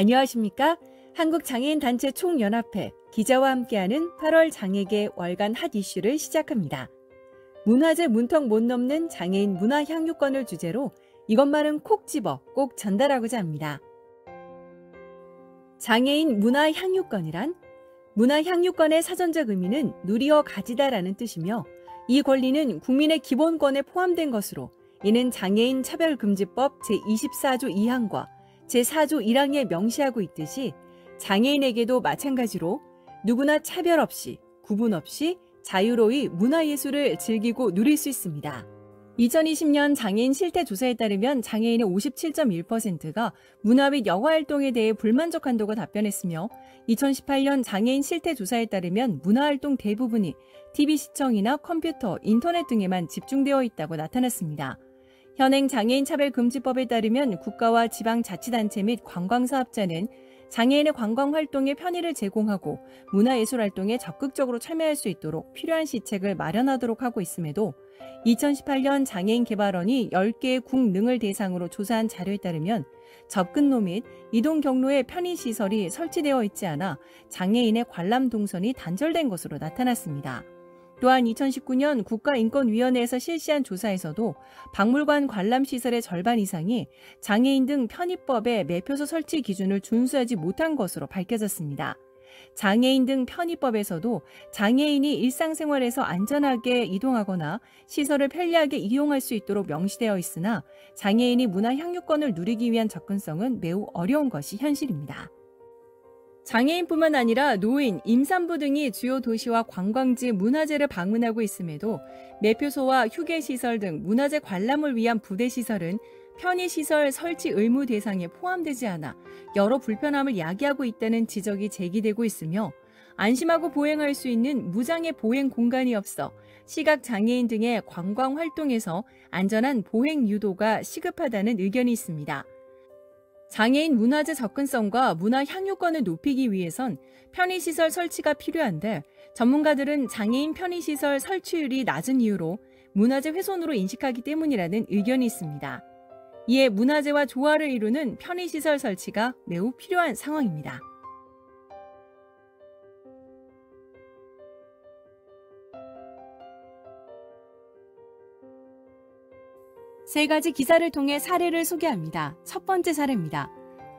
안녕하십니까? 한국장애인단체 총연합회 기자와 함께하는 8월 장애계 월간 핫 이슈를 시작합니다. 문화재 문턱 못 넘는 장애인 문화 향유권을 주제로 이것만은 콕 집어 꼭 전달하고자 합니다. 장애인 문화 향유권이란 문화 향유권의 사전적 의미는 누리어 가지다라는 뜻이며 이 권리는 국민의 기본권에 포함된 것으로 이는 장애인 차별금지법 제24조 2항과 제4조 1항에 명시하고 있듯이 장애인에게도 마찬가지로 누구나 차별 없이 구분 없이 자유로이 문화예술을 즐기고 누릴 수 있습니다. 2020년 장애인 실태조사에 따르면 장애인의 57.1%가 문화 및 영화활동에 대해 불만족한다고 답변했으며 2018년 장애인 실태조사에 따르면 문화활동 대부분이 TV 시청이나 컴퓨터, 인터넷 등에만 집중되어 있다고 나타났습니다. 현행 장애인 차별금지법에 따르면 국가와 지방자치단체 및 관광사업자는 장애인의 관광활동에 편의를 제공하고 문화예술활동에 적극적으로 참여할 수 있도록 필요한 시책을 마련하도록 하고 있음에도 2018년 장애인개발원이 10개의 국능을 대상으로 조사한 자료에 따르면 접근로 및 이동 경로에 편의시설이 설치되어 있지 않아 장애인의 관람 동선이 단절된 것으로 나타났습니다. 또한 2019년 국가인권위원회에서 실시한 조사에서도 박물관 관람시설의 절반 이상이 장애인 등 편의법의 매표소 설치 기준을 준수하지 못한 것으로 밝혀졌습니다. 장애인 등 편의법에서도 장애인이 일상생활에서 안전하게 이동하거나 시설을 편리하게 이용할 수 있도록 명시되어 있으나 장애인이 문화 향유권을 누리기 위한 접근성은 매우 어려운 것이 현실입니다. 장애인뿐만 아니라 노인, 임산부 등이 주요 도시와 관광지, 문화재를 방문하고 있음에도 매표소와 휴게시설 등 문화재 관람을 위한 부대시설은 편의시설 설치 의무 대상에 포함되지 않아 여러 불편함을 야기하고 있다는 지적이 제기되고 있으며 안심하고 보행할 수 있는 무장애 보행 공간이 없어 시각장애인 등의 관광활동에서 안전한 보행 유도가 시급하다는 의견이 있습니다. 장애인 문화재 접근성과 문화 향유권을 높이기 위해선 편의시설 설치가 필요한데 전문가들은 장애인 편의시설 설치율이 낮은 이유로 문화재 훼손으로 인식하기 때문이라는 의견이 있습니다. 이에 문화재와 조화를 이루는 편의시설 설치가 매우 필요한 상황입니다. 세 가지 기사를 통해 사례를 소개합니다. 첫 번째 사례입니다.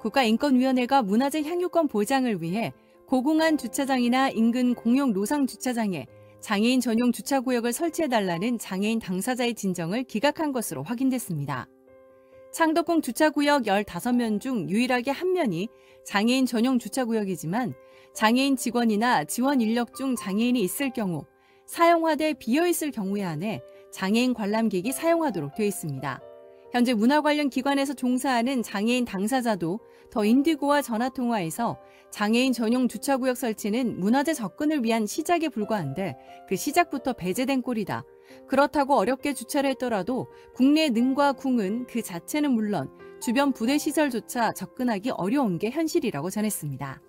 국가인권위원회가 문화재 향유권 보장을 위해 고공한 주차장이나 인근 공용 노상 주차장에 장애인 전용 주차구역을 설치해달라는 장애인 당사자의 진정을 기각한 것으로 확인됐습니다. 창덕궁 주차구역 15면 중 유일하게 한 면이 장애인 전용 주차구역이지만 장애인 직원이나 지원 인력 중 장애인이 있을 경우 사용하되 비어있을 경우에 한해 장애인 관람객이 사용하도록 되어 있습니다. 현재 문화 관련 기관에서 종사하는 장애인 당사자도 더 인디고와 전화통화에서 장애인 전용 주차구역 설치는 문화재 접근을 위한 시작에 불과한데 그 시작부터 배제된 꼴이다. 그렇다고 어렵게 주차를 했더라도 국내 능과 궁은 그 자체는 물론 주변 부대시설조차 접근하기 어려운 게 현실이라고 전했습니다.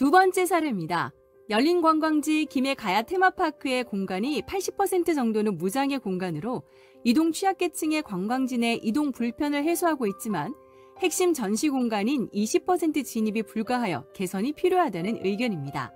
두 번째 사례입니다. 열린 관광지 김해 가야 테마파크의 공간이 80% 정도는 무장애 공간으로 이동 취약계층의 관광지 내 이동 불편을 해소하고 있지만 핵심 전시 공간인 20% 진입이 불가하여 개선이 필요하다는 의견입니다.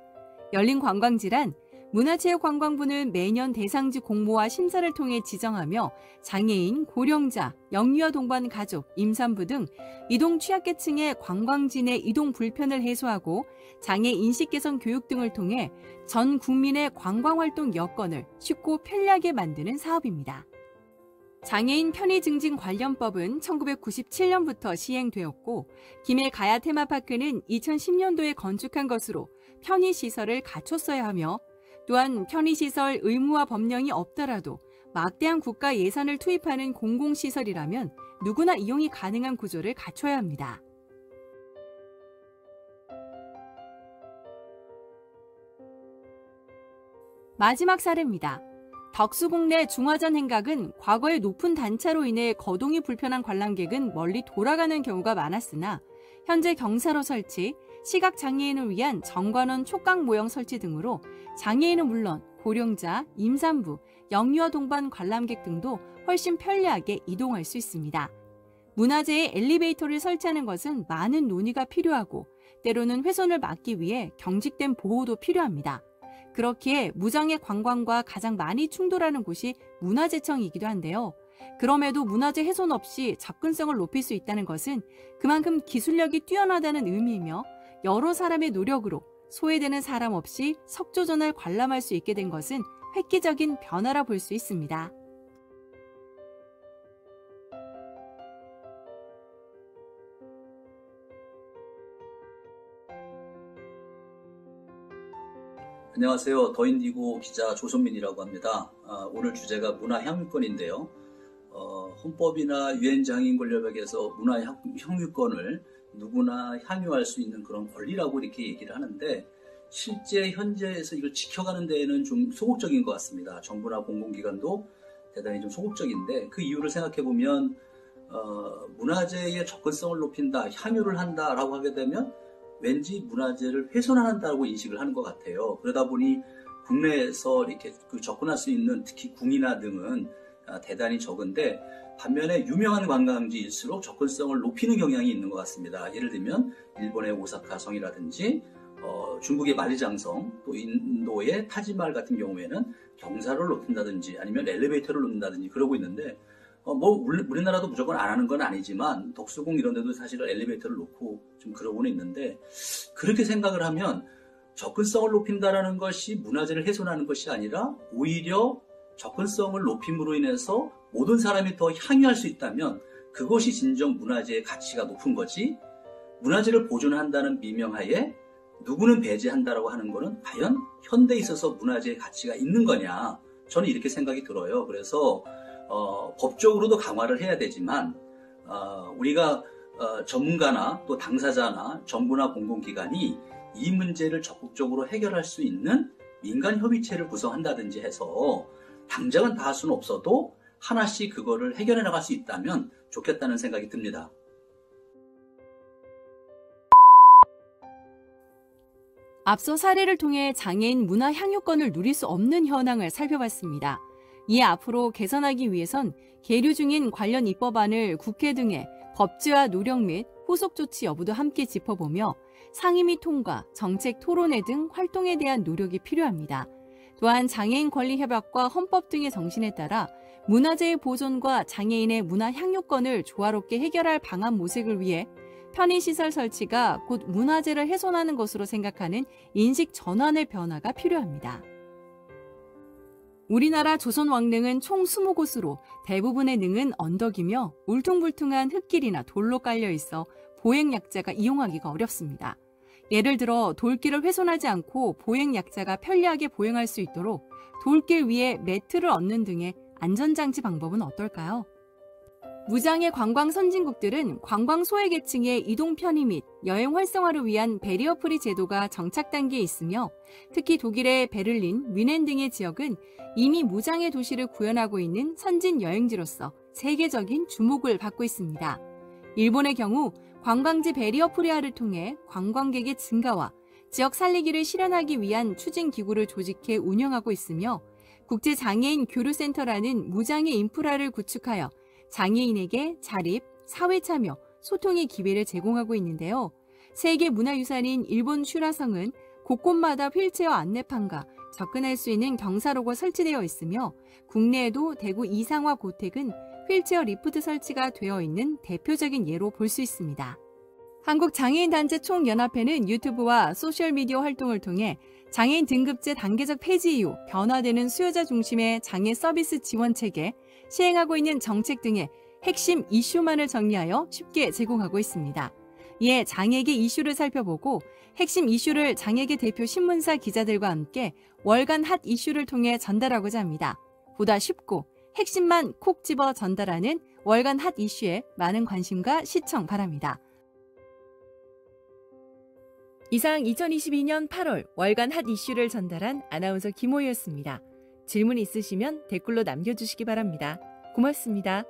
열린 관광지란 문화체육관광부는 매년 대상지 공모와 심사를 통해 지정하며 장애인, 고령자, 영유아 동반 가족, 임산부 등 이동 취약계층의 관광지 내 이동 불편을 해소하고 장애 인식 개선 교육 등을 통해 전 국민의 관광활동 여건을 쉽고 편리하게 만드는 사업입니다. 장애인 편의 증진 관련법은 1997년부터 시행되었고 김해 가야 테마파크는 2010년도에 건축한 것으로 편의시설을 갖췄어야 하며 또한 편의시설 의무화 법령이 없더라도 막대한 국가 예산을 투입하는 공공시설이라면 누구나 이용이 가능한 구조를 갖춰야 합니다. 마지막 사례입니다. 덕수궁 내 중화전 행각은 과거의 높은 단차로 인해 거동이 불편한 관람객은 멀리 돌아가는 경우가 많았으나 현재 경사로 설치, 시각장애인을 위한 정관원 촉각 모형 설치 등으로 장애인은 물론 고령자, 임산부, 영유아 동반 관람객 등도 훨씬 편리하게 이동할 수 있습니다. 문화재에 엘리베이터를 설치하는 것은 많은 논의가 필요하고 때로는 훼손을 막기 위해 경직된 보호도 필요합니다. 그렇기에 무장애 관광과 가장 많이 충돌하는 곳이 문화재청이기도 한데요. 그럼에도 문화재 훼손 없이 접근성을 높일 수 있다는 것은 그만큼 기술력이 뛰어나다는 의미이며 여러 사람의 노력으로 소외되는 사람 없이 석조전을 관람할 수 있게 된 것은 획기적인 변화라 볼 수 있습니다. 안녕하세요. 더인디고 기자 조선민이라고 합니다. 오늘 주제가 문화향유권인데요. 헌법이나 유엔 장애인 권리법에서 문화향유권을 누구나 향유할 수 있는 그런 권리라고 이렇게 얘기를 하는데 실제 현재에서 이걸 지켜가는 데에는 좀 소극적인 것 같습니다. 정부나 공공기관도 대단히 좀 소극적인데 그 이유를 생각해 보면 문화재의 접근성을 높인다, 향유를 한다라고 하게 되면 왠지 문화재를 훼손한다고 인식을 하는 것 같아요. 그러다 보니 국내에서 이렇게 접근할 수 있는 특히 궁이나 등은 대단히 적은데 반면에 유명한 관광지일수록 접근성을 높이는 경향이 있는 것 같습니다. 예를 들면 일본의 오사카 성이라든지 중국의 만리장성, 또 인도의 타지마할 같은 경우에는 경사를 높인다든지 아니면 엘리베이터를 놓는다든지 그러고 있는데 우리나라도 무조건 안 하는 건 아니지만 덕수궁 이런 데도 사실은 엘리베이터를 놓고 좀 그러고는 있는데 그렇게 생각을 하면 접근성을 높인다라는 것이 문화재를 훼손하는 것이 아니라 오히려 접근성을 높임으로 인해서 모든 사람이 더 향유할 수 있다면 그것이 진정 문화재의 가치가 높은 거지 문화재를 보존한다는 미명하에 누구는 배제한다라고 하는 거는 과연 현대에 있어서 문화재의 가치가 있는 거냐 저는 이렇게 생각이 들어요. 그래서 법적으로도 강화를 해야 되지만 우리가 전문가나 또 당사자나 정부나 공공기관이 이 문제를 적극적으로 해결할 수 있는 민간협의체를 구성한다든지 해서 당장은 다 할 수는 없어도 하나씩 그거를 해결해 나갈 수 있다면 좋겠다는 생각이 듭니다. 앞서 사례를 통해 장애인 문화 향유권을 누릴 수 없는 현황을 살펴봤습니다. 이에 앞으로 개선하기 위해선 계류 중인 관련 입법안을 국회 등의 법제화 노력 및 후속 조치 여부도 함께 짚어보며 상임위 통과, 정책 토론회 등 활동에 대한 노력이 필요합니다. 또한 장애인 권리협약과 헌법 등의 정신에 따라 문화재의 보존과 장애인의 문화 향유권을 조화롭게 해결할 방안 모색을 위해 편의시설 설치가 곧 문화재를 훼손하는 것으로 생각하는 인식 전환의 변화가 필요합니다. 우리나라 조선 왕릉은 총 20곳으로 대부분의 능은 언덕이며 울퉁불퉁한 흙길이나 돌로 깔려 있어 보행약자가 이용하기가 어렵습니다. 예를 들어 돌길을 훼손하지 않고 보행약자가 편리하게 보행할 수 있도록 돌길 위에 매트를 얹는 등의 안전장치 방법은 어떨까요? 무장애 관광 선진국들은 관광 소외계층의 이동 편의 및 여행 활성화를 위한 배리어 프리 제도가 정착 단계에 있으며 특히 독일의 베를린, 뮌헨 등의 지역은 이미 무장애 도시를 구현하고 있는 선진 여행지로서 세계적인 주목을 받고 있습니다. 일본의 경우 관광지 배리어 프리화를 통해 관광객의 증가와 지역 살리기를 실현하기 위한 추진기구를 조직해 운영하고 있으며 국제장애인 교류센터라는 무장애 인프라를 구축하여 장애인에게 자립, 사회 참여, 소통의 기회를 제공하고 있는데요. 세계문화유산인 일본 슈라성은 곳곳마다 휠체어 안내판과 접근할 수 있는 경사로가 설치되어 있으며 국내에도 대구 이상화 고택은 휠체어 리프트 설치가 되어 있는 대표적인 예로 볼 수 있습니다. 한국장애인단체 총연합회는 유튜브와 소셜미디어 활동을 통해 장애인 등급제 단계적 폐지 이후 변화되는 수요자 중심의 장애 서비스 지원 체계, 시행하고 있는 정책 등의 핵심 이슈만을 정리하여 쉽게 제공하고 있습니다. 이에 장애계 이슈를 살펴보고 핵심 이슈를 장애계 대표 신문사 기자들과 함께 월간 핫 이슈를 통해 전달하고자 합니다. 보다 쉽고 핵심만 콕 집어 전달하는 월간 핫 이슈에 많은 관심과 시청 바랍니다. 이상 2022년 8월 월간 핫 이슈를 전달한 아나운서 김호희였습니다. 질문 있으시면 댓글로 남겨주시기 바랍니다. 고맙습니다.